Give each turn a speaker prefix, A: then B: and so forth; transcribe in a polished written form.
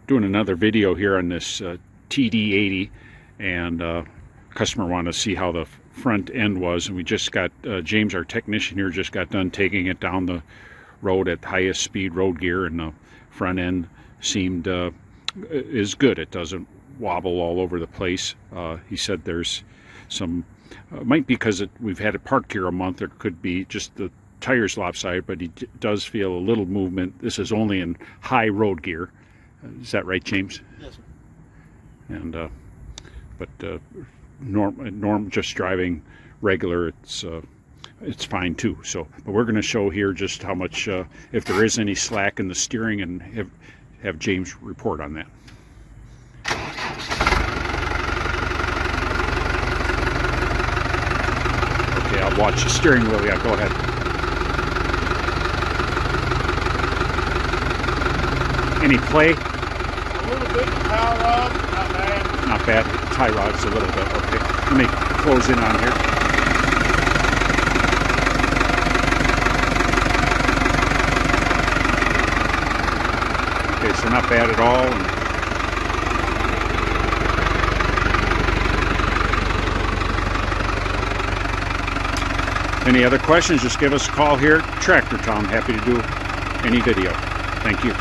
A: doing another video here on this TD80, and customer wanted to see how the front end was, and we just got James, our technician here, just got done taking it down the road at highest speed road gear, and the front end seemed is good. It doesn't wobble all over the place. He said there's some might be because we've had it parked here a month. There could be just the tires lopsided, but he does feel a little movement. This is only in high road gear. Is that right, James?
B: Yes, sir.
A: And but norm just driving regular, it's fine too. So, but we're going to show here just how much, if there is any slack in the steering, and have James report on that. Okay, I'll watch the steering wheel. Yeah, go ahead. Any play?
B: A little bit. Power rod, not bad.
A: Not bad. Tie rod's a little bit. Okay, let me close in on here. Okay, so not bad at all. Any other questions, just give us a call here. Tractor Tom, happy to do any video. Thank you.